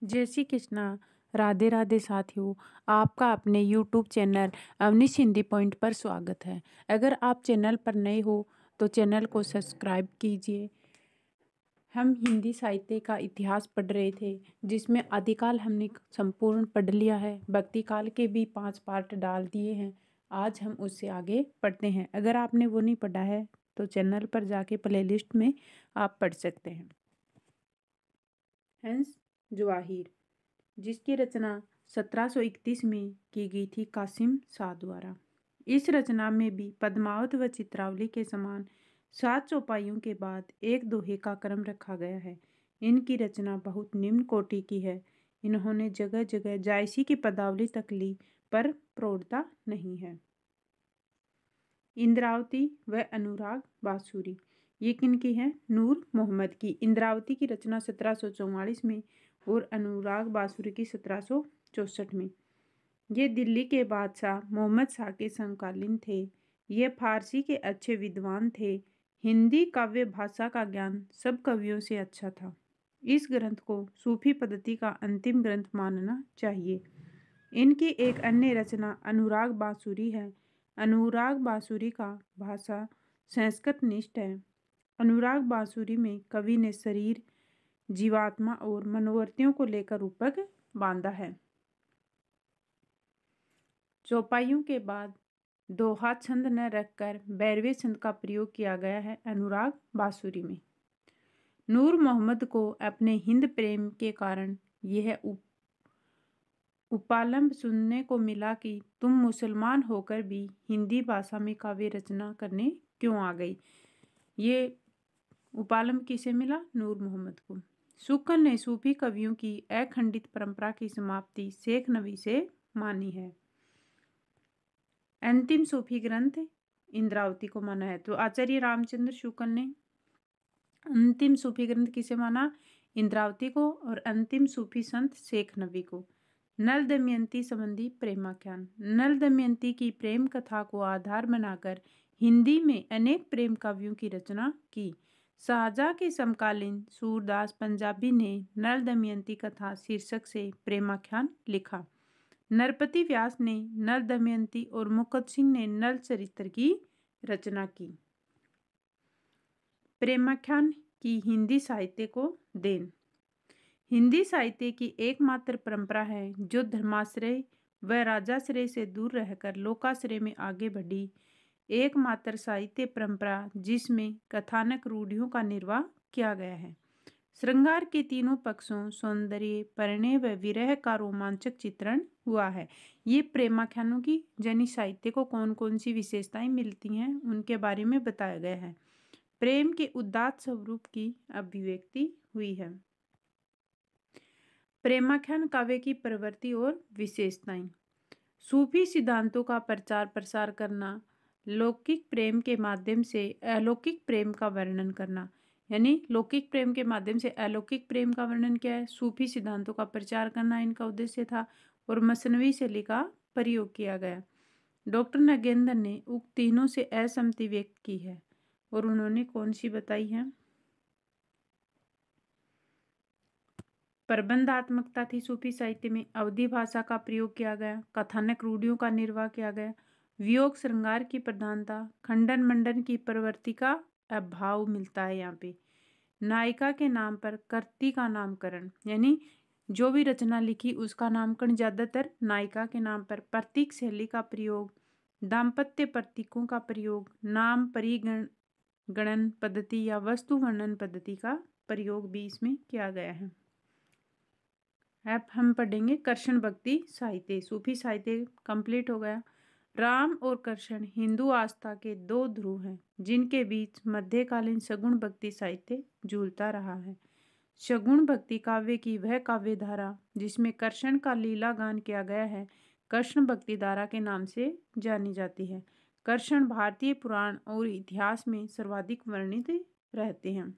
जय श्री कृष्णा। राधे राधे साथियों, आपका अपने YouTube channel Avneesh Hindi point पर स्वागत है। अगर आप चैनल पर नए हो तो चैनल को सब्सक्राइब कीजिए। हम हिंदी साहित्य का इतिहास पढ़ रहे थे, जिसमें आदिकाल हमने संपूर्ण पढ़ लिया है। भक्ति काल के भी 5 पार्ट डाल दिए हैं। आज हम उससे आगे पढ़ते हैं। अगर आपने वो नहीं पढ़ा है तो चैनल पर जाके प्लेलिस्ट में आप पढ़ सकते हैं। हंस जवाहिर, जिसकी रचना 1731 में की गई थी कासिम शाह द्वारा। इस रचना में भी पद्मावत व चित्रावली के समान 7 चौपाइयों के बाद एक दोहे का क्रम रखा गया है। इनकी रचना बहुत निम्न कोटि की है। इन्होंने जगह जगह जायसी की पदावली तक ली, पर प्रौढ़ता नहीं है। इंद्रावती व अनुराग बांसुरी, ये किनकी है? नूर मोहम्मद की। इंद्रावती की रचना 1744 में और अनुराग बांसुरी की 1764 में। ये दिल्ली के बादशाह मोहम्मद शाह के समकालीन थे। ये फारसी के अच्छे विद्वान थे। हिंदी काव्य भाषा का ज्ञान सब कवियों से अच्छा था। इस ग्रंथ को सूफी पद्धति का अंतिम ग्रंथ मानना चाहिए। इनकी एक अन्य रचना अनुराग बांसुरी है। अनुराग बांसुरी का भाषा संस्कृत निष्ठ है। अनुराग बांसुरी में कवि ने शरीर, जीवात्मा और मनोवृत्तियों को लेकर रूपक बांधा है। चौपाइयों के बाद दोहा छंद न रखकर 12वें छंद का प्रयोग किया गया है अनुराग बांसुरी में। नूर मोहम्मद को अपने हिंद प्रेम के कारण यह उपालंब सुनने को मिला कि तुम मुसलमान होकर भी हिंदी भाषा में काव्य रचना करने क्यों आ गई। ये उपालंब किसे मिला? नूर मोहम्मद को। शुक्ल ने सूफी कवियों की अखंडित परंपरा की समाप्ति शेख नबी से मानी है। अंतिम सूफी ग्रंथ इंद्रावती को माना है। तो आचार्य रामचंद्र शुक्ल ने अंतिम सूफी ग्रंथ किसे माना? इंद्रावती को। और अंतिम सूफी संत शेख नबी को। नल दमयंती संबंधी प्रेमाख्यान। नल दमयंती की प्रेम कथा को आधार बनाकर हिंदी में अनेक प्रेम काव्यों की रचना की। शाहजहां के समकालीन सूरदास पंजाबी ने नल दमयंती कथा शीर्षक से प्रेमाख्यान लिखा। नरपति व्यास ने नल दमयंती और मुकुंद सिंह ने नल चरित्र की रचना की। प्रेमाख्यान की हिंदी साहित्य को देन। हिंदी साहित्य की एकमात्र परंपरा है जो धर्माश्रय व राजाश्रय से दूर रहकर लोकाश्रय में आगे बढ़ी। एकमात्र साहित्य परंपरा जिसमें कथानक रूढ़ियों का निर्वाह किया गया है। श्रृंगार के तीनों पक्षों सौंदर्य, परिणय व विरह का रोमांचक चित्रण हुआ है। ये प्रेमाख्यानों की जैनी साहित्य को कौन कौन सी विशेषताएं मिलती हैं उनके बारे में बताया गया है। प्रेम के उदात्त स्वरूप की अभिव्यक्ति हुई है। प्रेमाख्यान काव्य की प्रवृत्ति और विशेषताएं। सूफी सिद्धांतों का प्रचार प्रसार करना, लौकिक प्रेम के माध्यम से अलौकिक प्रेम का वर्णन करना। यानी लौकिक प्रेम के माध्यम से अलौकिक प्रेम का वर्णन क्या है? सूफी सिद्धांतों का प्रचार करना इनका उद्देश्य था। और मसनवी शैली का प्रयोग किया गया। डॉक्टर नगेंद्र ने उक्त तीनों से असहमति व्यक्त की है। और उन्होंने कौन सी बताई है? प्रबंधात्मकता थी सूफी साहित्य में। अवधी भाषा का प्रयोग किया गया। कथानक रूढ़ियों का निर्वाह किया गया। वियोग श्रृंगार की प्रधानता, खंडन मंडन की प्रवृत्ति का अभाव मिलता है यहाँ पे। नायिका के नाम पर कर्ती का नामकरण, यानी जो भी रचना लिखी उसका नामकरण ज्यादातर नायिका के नाम पर। प्रतीक शैली का प्रयोग, दाम्पत्य प्रतीकों का प्रयोग, नाम परिगणन पद्धति या वस्तु वर्णन पद्धति का प्रयोग भी इसमें किया गया है। अब हम पढ़ेंगे कृष्ण भक्ति साहित्य। सूफी साहित्य कंप्लीट हो गया। राम और कृष्ण हिंदू आस्था के दो ध्रुव हैं, जिनके बीच मध्यकालीन सगुण भक्ति साहित्य झूलता रहा है। सगुण भक्ति काव्य की वह काव्य धारा जिसमें कृष्ण का लीला गान किया गया है, कृष्ण भक्ति धारा के नाम से जानी जाती है। कृष्ण भारतीय पुराण और इतिहास में सर्वाधिक वर्णित रहते हैं।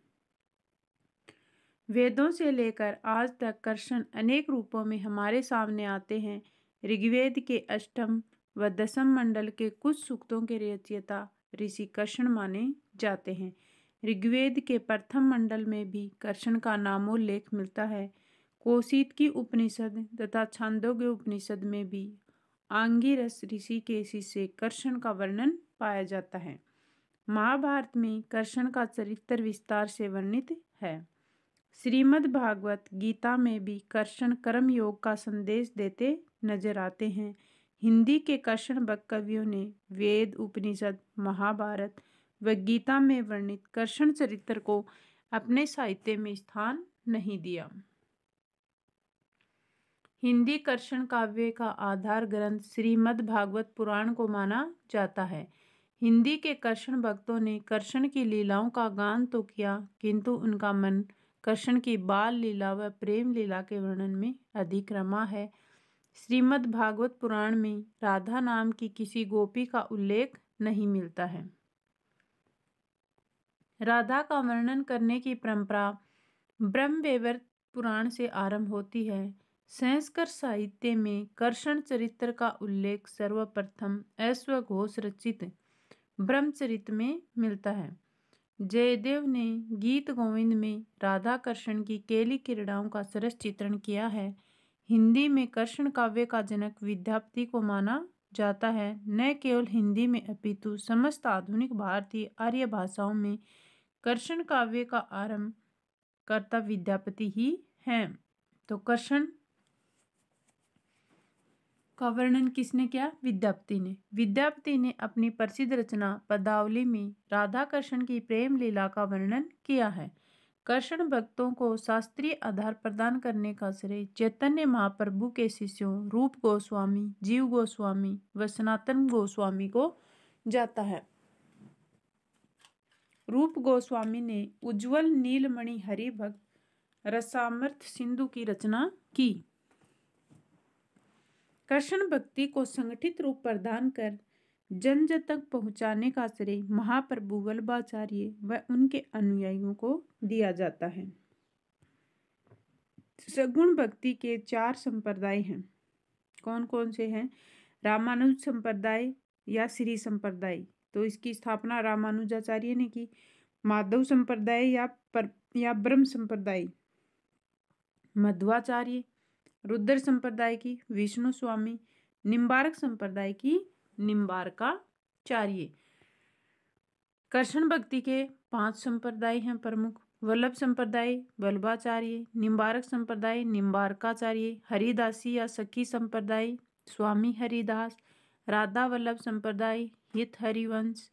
वेदों से लेकर आज तक कृष्ण अनेक रूपों में हमारे सामने आते हैं। ऋग्वेद के अष्टम व दसम मंडल के कुछ सूक्तों के रचयिता ऋषि कृष्ण माने जाते हैं। ऋग्वेद के प्रथम मंडल में भी कृष्ण का नामोल्लेख मिलता है। कौशिकी उपनिषद तथा छांदोग्य उपनिषद में भी आंगिरस ऋषि के शिष्य कृष्ण का वर्णन पाया जाता है। महाभारत में कृष्ण का चरित्र विस्तार से वर्णित है। श्रीमद् भागवत गीता में भी कृष्ण कर्म योग का संदेश देते नजर आते हैं। हिंदी के कृष्ण भक्त कवियों ने वेद, उपनिषद, महाभारत व गीता में वर्णित कृष्ण चरित्र को अपने साहित्य में स्थान नहीं दिया। हिंदी कृष्ण काव्य का आधार ग्रंथ श्रीमद् भागवत पुराण को माना जाता है। हिंदी के कृष्ण भक्तों ने कृष्ण की लीलाओं का गान तो किया, किंतु उनका मन कृष्ण की बाल लीला व प्रेम लीला के वर्णन में अधिक रमा है। श्रीमद् भागवत पुराण में राधा नाम की किसी गोपी का उल्लेख नहीं मिलता है। राधा का वर्णन करने की परंपरा ब्रह्मवैवर्त पुराण से आरंभ होती है। संस्कृत साहित्य में कृष्ण चरित्र का उल्लेख सर्वप्रथम अश्वघोष रचित ब्रह्मचरित में मिलता है। जयदेव ने गीत गोविंद में राधा कृष्ण की केली क्रीड़ाओं का सरस चित्रण किया है। हिंदी में कृष्ण काव्य का जनक विद्यापति को माना जाता है। न केवल हिंदी में अपितु समस्त आधुनिक भारतीय आर्य भाषाओं में कृष्ण काव्य का आरंभ कर्ता विद्यापति ही हैं। तो कृष्ण का वर्णन किसने किया? विद्यापति ने। विद्यापति ने अपनी प्रसिद्ध रचना पदावली में राधा कृष्ण की प्रेम लीला का वर्णन किया है। कृष्ण भक्तों को शास्त्रीय आधार प्रदान करने का श्रेय चैतन्य महाप्रभु के शिष्यों रूप गोस्वामी, जीव गोस्वामी व सनातन गोस्वामी को जाता है। रूप गोस्वामी ने उज्ज्वल नीलमणि हरि भक्त रसामृत सिंधु की रचना की। कृष्ण भक्ति को संगठित रूप प्रदान कर जन जन तक पहुंचाने का श्रेय महाप्रभु वल्लभाचार्य व उनके अनुयायियों को दिया जाता है। सगुण भक्ति के 4 संप्रदाय हैं। कौन कौन से हैं? रामानुज संप्रदाय या श्री संप्रदाय, तो इसकी स्थापना रामानुजाचार्य ने की। माधव संप्रदाय या ब्रह्म संप्रदाय मध्वाचार्य, रुद्र संप्रदाय की विष्णु स्वामी, निम्बार्क संप्रदाय की निम्बारकाचार्य। कृष्ण भक्ति के 5 संप्रदाय हैं प्रमुख। वल्लभ संप्रदाय वल्लभाचार्य, निम्बारक संप्रदाय निम्बारकाचार्य, हरिदासी या सखी संप्रदाय स्वामी हरिदास, राधा वल्लभ संप्रदाय हित हरिवंश,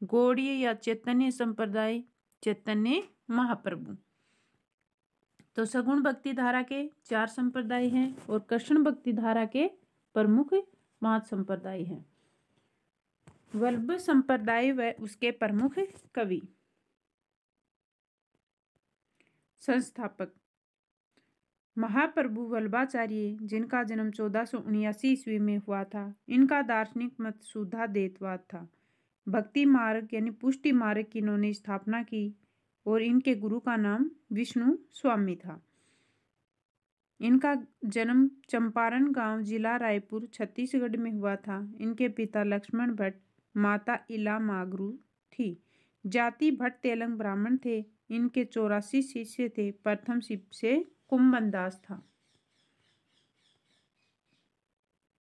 गौड़ीय या चैतन्य संप्रदाय चैतन्य महाप्रभु। तो सगुण भक्ति धारा के 4 संप्रदाय हैं और कृष्ण भक्ति धारा के प्रमुख 5 संप्रदाय हैं। वल्लभ संप्रदाय व उसके प्रमुख कवि। संस्थापक महाप्रभु वल्लभाचार्य, जिनका जन्म 1479 ईस्वी में हुआ था। इनका दार्शनिक मत शुद्धाद्वैतवाद था। भक्ति मार्ग यानी पुष्टि मार्ग की इन्होंने स्थापना की और इनके गुरु का नाम विष्णु स्वामी था। इनका जन्म चंपारण गांव, जिला रायपुर, छत्तीसगढ़ में हुआ था। इनके पिता लक्ष्मण भट्ट, माता इला मागरू थी। जाति भट्ट तेलंग ब्राह्मण थे। इनके 84 शिष्य थे। प्रथम शिष्य कुंभनदास था।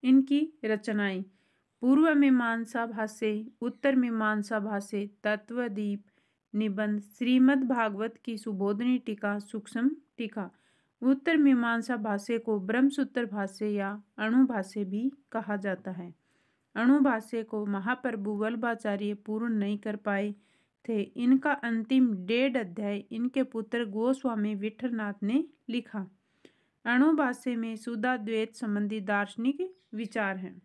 इनकी रचनाएं पूर्व मीमांसा भाष्य, उत्तर मीमांसा भाष्य, तत्वदीप, निबंध, श्रीमद् भागवत की सुबोधनी टीका, सूक्ष्म टीका। उत्तर मीमांसा भाष्य को ब्रह्मसूत्र भाष्य या अणु भाष्य भी कहा जाता है। अणु भाष्य को महाप्रभु वल्लभाचार्य पूर्ण नहीं कर पाए थे। इनका अंतिम 1.5 अध्याय इनके पुत्र गोस्वामी विठलनाथ ने लिखा। अणु भाष्य में शुद्धाद्वैत संबंधी दार्शनिक विचार हैं।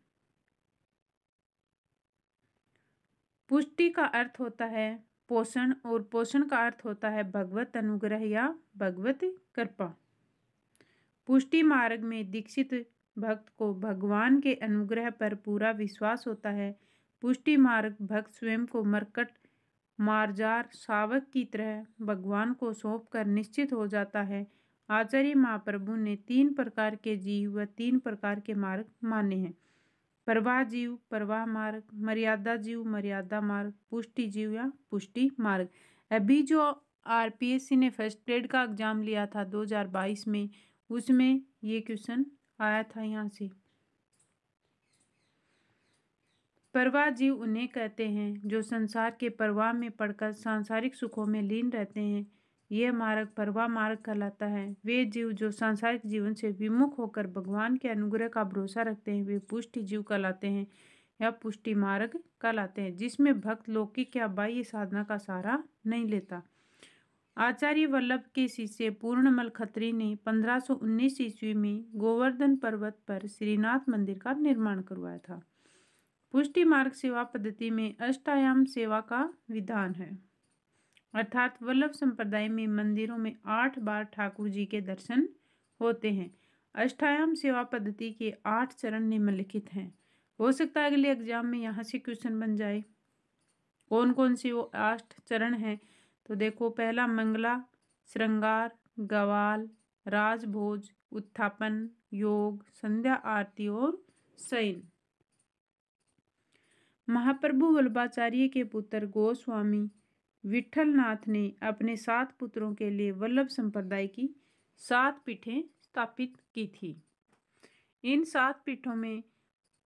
पुष्टि का अर्थ होता है पोषण और पोषण का अर्थ होता है भगवत अनुग्रह या भगवत कृपा। पुष्टि मार्ग में दीक्षित भक्त को भगवान के अनुग्रह पर पूरा विश्वास होता है। पुष्टि मार्ग भक्त स्वयं को मरकट मार्जार शावक की तरह भगवान को सौंपकर निश्चित हो जाता है। आचार्य महाप्रभु ने 3 प्रकार के जीव व 3 प्रकार के मार्ग माने हैं। प्रवाह जीव प्रवाह मार्ग, मर्यादा जीव मर्यादा मार्ग, पुष्टि जीव या पुष्टि मार्ग। अभी जो आरपीएससी ने फर्स्ट ग्रेड का एग्जाम लिया था 2022 में, उसमें ये क्वेश्चन आया था यहाँ से। परवाह जीव उन्हें कहते हैं जो संसार के प्रवाह में पड़कर सांसारिक सुखों में लीन रहते हैं। यह मार्ग परवाह मार्ग कहलाता है। वे जीव जो सांसारिक जीवन से विमुख होकर भगवान के अनुग्रह का भरोसा रखते हैं वे पुष्टि जीव कहलाते हैं या पुष्टि मार्ग कहलाते हैं, जिसमें भक्त लौकिक या बाह्य साधना का सहारा नहीं लेता। आचार्य वल्लभ के शिष्य पूर्णमल खत्री ने 1519 ईस्वी में गोवर्धन पर्वत पर श्रीनाथ मंदिर का निर्माण करवाया था। पुष्टि मार्ग सेवा पद्धति में अष्टायाम सेवा का विधान है, अर्थात वल्लभ संप्रदाय में मंदिरों में 8 बार ठाकुर जी के दर्शन होते हैं। अष्टायाम सेवा पद्धति के 8 चरण निम्नलिखित हैं। हो सकता है अगले एग्जाम में यहाँ से क्वेश्चन बन जाए। कौन कौन से वो 8 चरण हैं तो देखो, पहला मंगला, श्रृंगार, गवाल, राजभोज, उत्थापन, योग, संध्या आरती और शयन। महाप्रभु वल्लभाचार्य के पुत्र गोस्वामी विठलनाथ ने अपने 7 पुत्रों के लिए वल्लभ संप्रदाय की 7 पीठें स्थापित की थी। इन 7 पीठों में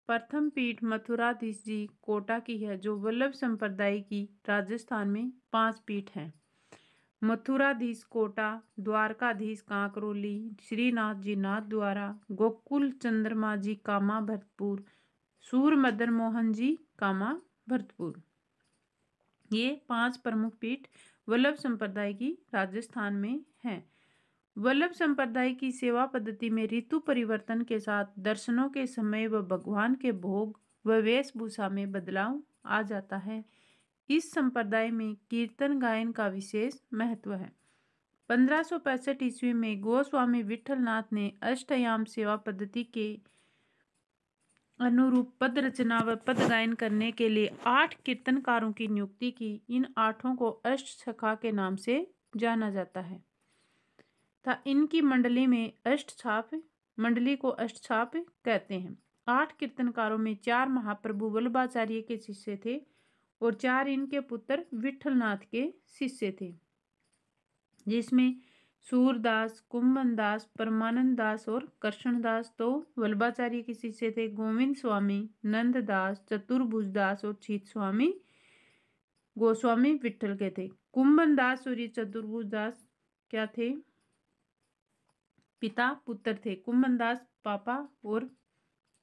प्रथम पीठ मथुराधीश जी कोटा की है, जो वल्लभ संप्रदाय की राजस्थान में 5 पीठ हैं। मथुराधीश कोटा, द्वारकाधीश कांकरोली, श्रीनाथ जी नाथ द्वारा, गोकुल चंद्रमा जी कामा भरतपुर, सूर मदन मोहन जी कामा भरतपुर। ये 5 प्रमुख पीठ वल्लभ संप्रदाय की राजस्थान में हैं। वल्लभ संप्रदाय की सेवा पद्धति में ऋतु परिवर्तन के साथ दर्शनों के समय व भगवान के भोग व वेशभूषा में बदलाव आ जाता है। इस संप्रदाय में कीर्तन गायन का विशेष महत्व है। 1565 ईस्वी में गोस्वामी विठलनाथ ने अष्टयाम सेवा पद्धति के अनुरूप पद रचना व पद गायन करने के लिए 8 कीर्तनकारों की नियुक्ति की। इन 8 को अष्ट सखा के नाम से जाना जाता है था। इनकी मंडली में मंडली को अष्टछाप कहते हैं। 8 कीर्तनकारों में 4 महाप्रभु वल्लभाचार्य के शिष्य थे और 4 इनके पुत्र विठलनाथ के शिष्य थे, जिसमें सूरदास, कुंभन दास, परमानंद दास और कृष्णदास तो वल्लभाचार्य के शिष्य थे। गोविंद स्वामी, नंददास, चतुर्भुज दास और छीत स्वामी गोस्वामी विठल के थे। कुंभन दास और ये चतुर्भुज दास क्या थे? पिता पुत्र थे। कुंभन दास पापा और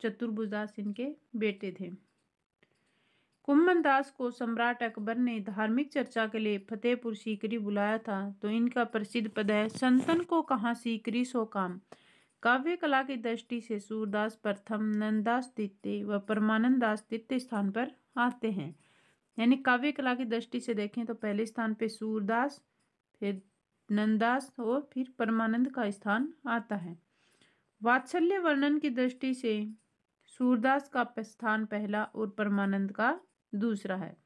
चतुर्भुज दास इनके बेटे थे। कुंभन दास को सम्राट अकबर ने धार्मिक चर्चा के लिए फतेहपुर सीकरी बुलाया था, तो इनका प्रसिद्ध पद है, संतन को कहाँ सीकरी सो काम। काव्य कला की दृष्टि से सूरदास प्रथम, नंददास द्वितीय व परमानंद दास तृतीय स्थान पर आते हैं। यानी काव्य कला की दृष्टि से देखें तो पहले स्थान पे सूरदास, फिर नंददास और फिर परमानंद का स्थान आता है। वात्सल्य वर्णन की दृष्टि से सूरदास का स्थान पहला और परमानंद का दूसरा है।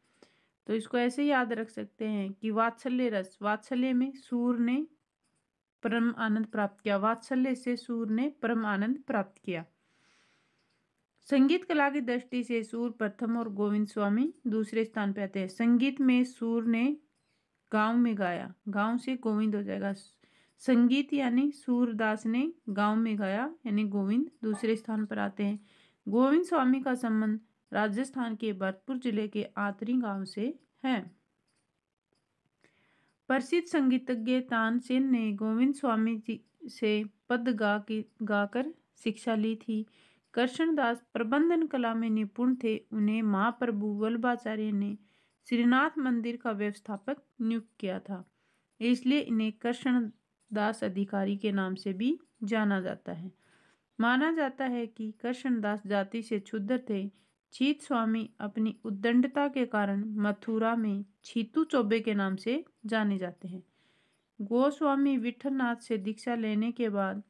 तो इसको ऐसे याद रख सकते हैं कि वात्सल्य रस, वात्सल्य में सूर ने परम आनंद प्राप्त किया, वात्सल्य से सूर ने परम आनंद प्राप्त किया। संगीत कला की दृष्टि से सूर प्रथम और गोविंद स्वामी दूसरे स्थान पर आते हैं। संगीत में सूर ने गांव में गाया, गांव से गोविंद हो जाएगा। संगीत यानी सूरदास ने गांव में गाया, यानी गोविंद दूसरे स्थान पर आते हैं। गोविंद स्वामी का संबंध राजस्थान के भरतपुर जिले के आतरी गांव से है। प्रसिद्ध संगीतज्ञ तानसेन ने गोविंद स्वामी जी से पद गाकर शिक्षा ली थी। कृष्णदास प्रबंधन कला में निपुण थे। उन्हें महाप्रभु वल्लभाचार्य ने श्रीनाथ मंदिर का व्यवस्थापक नियुक्त किया था, इसलिए इन्हें कृष्णदास अधिकारी के नाम से भी जाना जाता है। माना जाता है कि कृष्णदास जाति से क्षुद्र थे। छीत स्वामी अपनी उद्दंडता के कारण मथुरा में छीतू चौबे के नाम से जाने जाते हैं। गोस्वामी विठलनाथ से दीक्षा लेने के बाद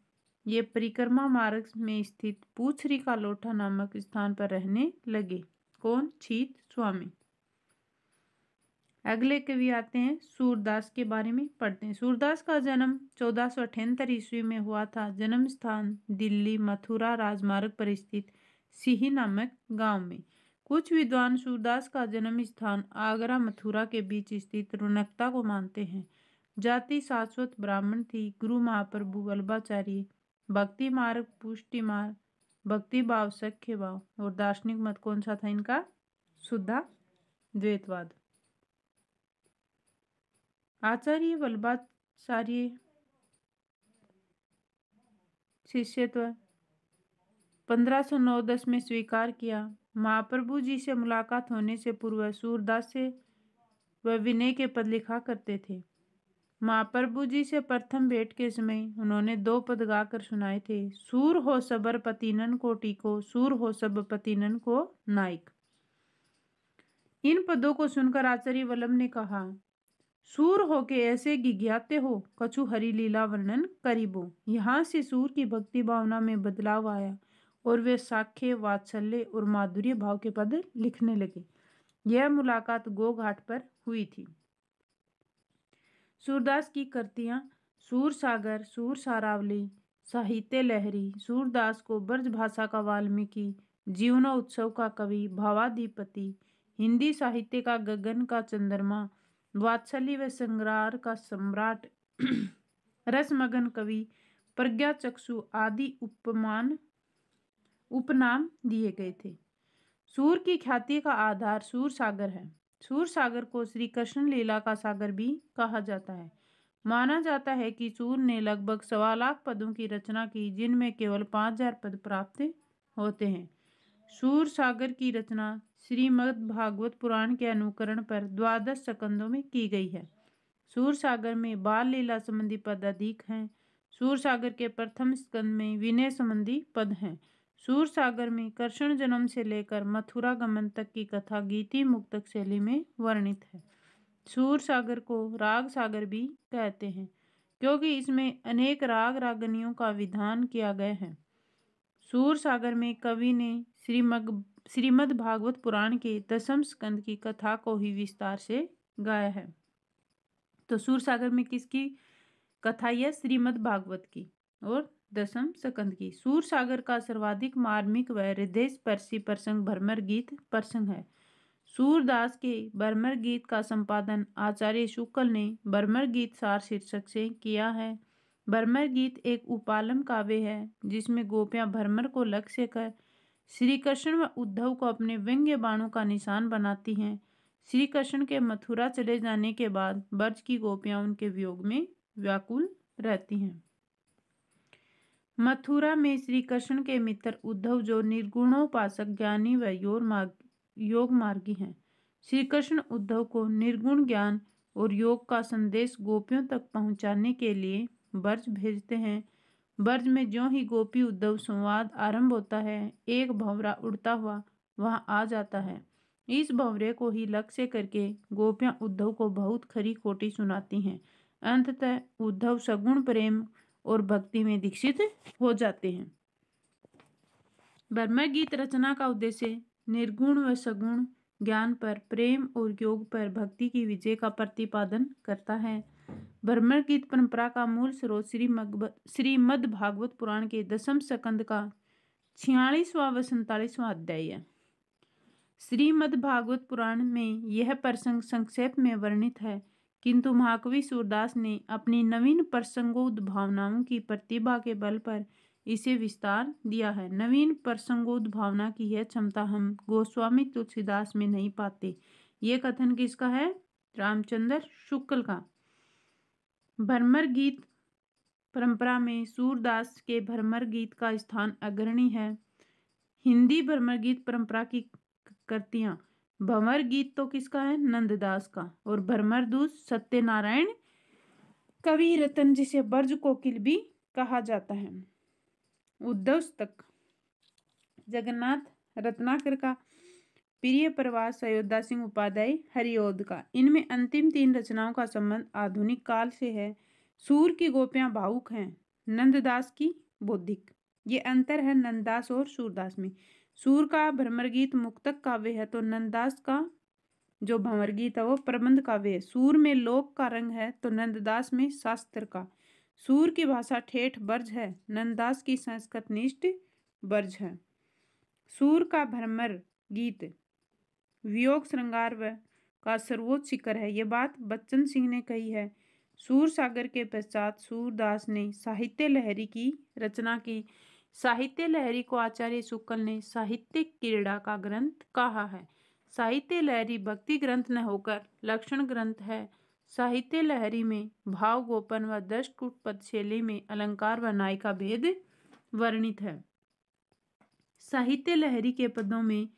ये परिक्रमा मार्ग में स्थित पूछरी का लोठा नामक स्थान पर रहने लगे। कौन? छीत स्वामी। अगले कवि आते हैं, सूरदास के बारे में पढ़ते हैं। सूरदास का जन्म 1478 ईस्वी में हुआ था। जन्म स्थान दिल्ली मथुरा राजमार्ग पर स्थित सिही नामक गांव में। कुछ विद्वान सूरदास का जन्म स्थान आगरा मथुरा के बीच स्थित रुनकता को मानते हैं। जाति शाश्वत ब्राह्मण थी। गुरु महाप्रभु वल्लभाचार्य भक्ति मार्ग, पुष्टि मार्ग, भक्ति भाव, सख्य भाव। और दार्शनिक मत कौन सा था इनका? शुद्धाद्वैतवाद। आचार्य वल्लभाचार्य शिष्यत्व 1509-10 में स्वीकार किया। महाप्रभु जी से मुलाकात होने से पूर्व सूरदास से वह विनय के पद लिखा करते थे। महाप्रभु जी से प्रथम भेंट के समय उन्होंने 2 पद गाकर सुनाए थे। सूर हो सबर पतिनन को टीको, सूर हो सब पतिनन को नाइक। इन पदों को सुनकर आचार्य वल्लभ ने कहा, सूर हो के ऐसे गिज्ञाते हो, कछु हरि लीला वर्णन करीबो। यहाँ से सूर की भक्ति भावना में बदलाव आया और वे साख्य, वात्सल्य और माधुर्य भाव के पद लिखने लगे। यह मुलाकात गो घाट पर हुई थी। सूरदास की कृतियां सूर सागर, सूर सारावली, साहित्य लहरी, सूरदास को ब्रज भाषा का वाल्मीकि, जीवन उत्सव का कवि, भावाधिपति, हिंदी साहित्य का गगन का चंद्रमा, वात्सल्य व संग्रार का सम्राट, रसमगन कवि, प्रज्ञा चक्षु आदि उपनाम दिए गए थे। सूर की ख्याति का आधार सूर सागर है। सूर सागर को श्री कृष्ण लीला का सागर भी कहा जाता है। माना जाता है कि सूर ने लगभग 1.25 लाख पदों की रचना की, जिनमें केवल 5000 पद प्राप्त होते हैं। सूर सागर की रचना श्रीमद् भागवत पुराण के अनुकरण पर 12 स्कंदों में की गई है। सूर सागर में बाल लीला संबंधी पद अधिक हैं। सूर सागर के प्रथम स्कंद में विनय संबंधी पद हैं। सूर सागर में कृष्ण जन्म से लेकर मथुरा गमन तक की कथा गीति मुक्तक शैली में वर्णित है। सूर सागर को राग सागर भी कहते हैं, क्योंकि इसमें अनेक राग रागनियों का विधान किया गया है। सूर सागर में कवि ने श्रीमद् भागवत पुराण के 10वें स्कंद की कथा को ही विस्तार से गाया है। तो सूर सागर में किसकी कथा? यह श्रीमद् भागवत की और 10वें स्कंद की। सूर सागर का सर्वाधिक मार्मिक व हृदय स्पर्शी प्रसंग भ्रमर गीत प्रसंग है। सूरदास के भ्रमर गीत का संपादन आचार्य शुक्ल ने भ्रमर गीत सार शीर्षक से किया है। भ्रमर गीत एक उपालम काव्य है, जिसमें गोपियां भ्रमर को लक्ष्य कर श्री कृष्ण व उद्धव को अपने व्यंग्य बाणों का निशान बनाती हैं। श्री कृष्ण के मथुरा चले जाने के बाद ब्रज की गोपियां उनके वियोग में व्याकुल रहती हैं। मथुरा में श्री कृष्ण के मित्र उद्धव, जो निर्गुणोपासक, ज्ञानी व योग मार्गी हैं, श्री कृष्ण उद्धव को निर्गुण ज्ञान और योग का संदेश गोपियों तक पहुंचाने के लिए ब्रज भेजते हैं। ब्रज में ज्यों ही गोपी उद्धव संवाद आरंभ होता है, एक भंवरा उड़ता हुआ वहां आ जाता है। इस भंवरे को ही लक्ष्य करके गोपियां उद्धव को बहुत खरी खोटी सुनाती हैं। अंततः उद्धव सगुण प्रेम और भक्ति में दीक्षित हो जाते हैं। भ्रमर गीत रचना का उद्देश्य निर्गुण व सगुण ज्ञान पर, प्रेम और योग पर भक्ति की विजय का प्रतिपादन करता है। भ्रमर गीत परंपरा का मूल स्रोत श्रीमद् भागवत पुराण के 10वें स्कंद का 46वां व 47वां अध्याय है। श्रीमद् भागवत पुराण में यह प्रसंग संक्षेप में वर्णित है, किंतु महाकवि सूरदास ने अपनी नवीन प्रसंगोद्ध भावनाओं की प्रतिभा के बल पर इसे विस्तार दिया है। नवीन प्रसंगोद्ध भावना की यह क्षमता हम गोस्वामी तुलसीदास में नहीं पाते। ये कथन किसका है? रामचंद्र शुक्ल का। भ्रमर गीत परंपरा में सूरदास के भ्रमर गीत का स्थान अग्रणी है। हिंदी भ्रमर गीत परंपरा की कृतियां, भंवर गीत तो किसका है? नंददास का। और भ्रमर दूत सत्यनारायण कवि रतन, जिसे ब्रज कोकिल भी कहा जाता है। उद्धव तक जगन्नाथ रत्नाकर का प्रिय प्रवास, अयोध्या सिंह उपाध्याय हरिओद का। इनमें अंतिम 3 रचनाओं का संबंध आधुनिक काल से है। सूर की गोपियां भावुक हैं, नंददास की बौद्धिक। ये अंतर है नंददास और सूरदास में। सूर का भ्रमर गीत मुक्तक काव्य है, तो नंददास का जो भंवर गीत है वो प्रबंध काव्य है। सूर में लोक का रंग है, तो नंददास में शास्त्र का। सूर की भाषा ठेठ ब्रज है, नंददास की संस्कृत निष्ठ ब्रज है। सूर का भ्रमर गीत वियोग श्रृंगार का सर्वोच्च शिखर है। ये बात बच्चन सिंह ने कही है। सूरसागर के पश्चात सूरदास ने साहित्य लहरी की रचना की। साहित्य लहरी को आचार्य शुक्ल ने साहित्यिक क्रीड़ा का ग्रंथ कहा है। साहित्य लहरी भक्ति ग्रंथ न होकर लक्षण ग्रंथ है। साहित्य लहरी में भाव गोपन व दष्टपुट पद शैली में अलंकार व नाय का भेद वर्णित है। साहित्य लहरी के पदों में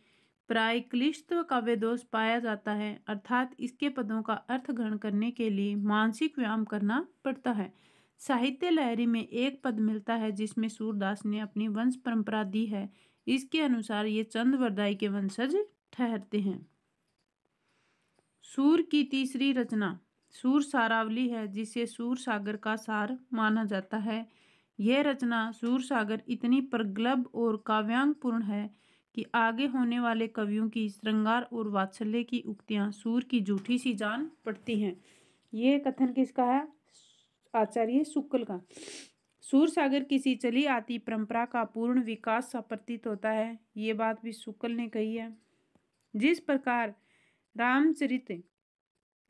प्राय क्लिष्ट काव्य दोष पाया जाता है, अर्थात इसके पदों का अर्थ ग्रहण करने के लिए मानसिक व्यायाम करना पड़ता है। साहित्य लहरी में एक पद मिलता है जिसमें सूरदास ने अपनी वंश परंपरा दी है। इसके अनुसार ये चंद्रवरदाई के वंशज ठहरते हैं। सूर की तीसरी रचना सूर सारावली है, जिसे सूरसागर का सार माना जाता है। यह रचना सूरसागर इतनी प्रगल्भ और काव्यांगपूर्ण है कि आगे होने वाले कवियों की श्रृंगार और वात्सल्य की उक्तियां सूर की जूठी सी जान पड़ती हैं। यह कथन किसका है? आचार्य शुक्ल का। सूरसागर किसी चली आती परंपरा का पूर्ण विकास सा प्रतीत होता है। ये बात भी शुक्ल ने कही है। जिस प्रकार रामचरित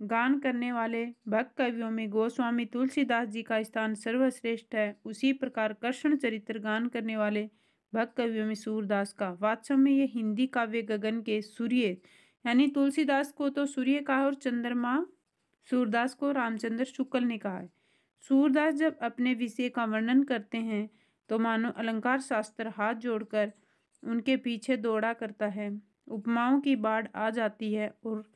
गान करने वाले भक्त कवियों में गोस्वामी तुलसीदास जी का स्थान सर्वश्रेष्ठ है, उसी प्रकार कृष्ण चरित्र गान करने वाले भक्त कवियों में सूरदास का। वास्तव में ये हिंदी काव्य गगन के सूर्य यानी तुलसीदास को तो सूर्य कहा और चंद्रमा सूरदास को रामचंद्र शुक्ल ने कहा है। सूरदास जब अपने विषय का वर्णन करते हैं तो मानो अलंकार शास्त्र हाथ जोड़कर उनके पीछे दौड़ा करता है। उपमाओं की बाढ़ आ जाती है और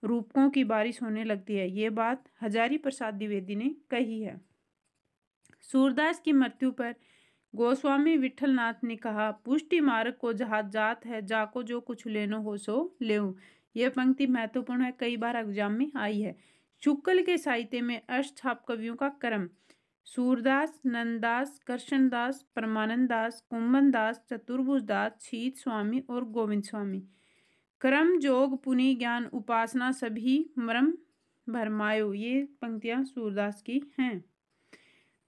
रूपकों की बारिश होने लगती है। ये बात हजारी प्रसाद द्विवेदी ने कही है। सूरदास की मृत्यु पर गोस्वामी विठलनाथ ने कहा, पुष्टि मार्ग को जहाज जात है, जाको जो कुछ लेनो हो सो लेऊं। यह पंक्ति महत्वपूर्ण है, कई बार एग्जाम में आई है। शुक्ल के साहित्य में अष्टछाप कवियों का क्रम सूरदास, नंददास, कृष्णदास, परमानंद दास, कुंभन दास, चतुर्भुज दास, शीत स्वामी और गोविंद स्वामी। क्रम जोग पुनि ज्ञान उपासना सभी मरम भरमायो। ये पंक्तियां सूरदास की हैं।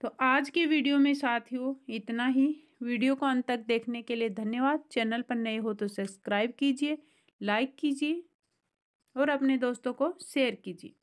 तो आज के वीडियो में साथियों इतना ही। वीडियो को अंत तक देखने के लिए धन्यवाद। चैनल पर नए हो तो सब्सक्राइब कीजिए, लाइक कीजिए और अपने दोस्तों को शेयर कीजिए।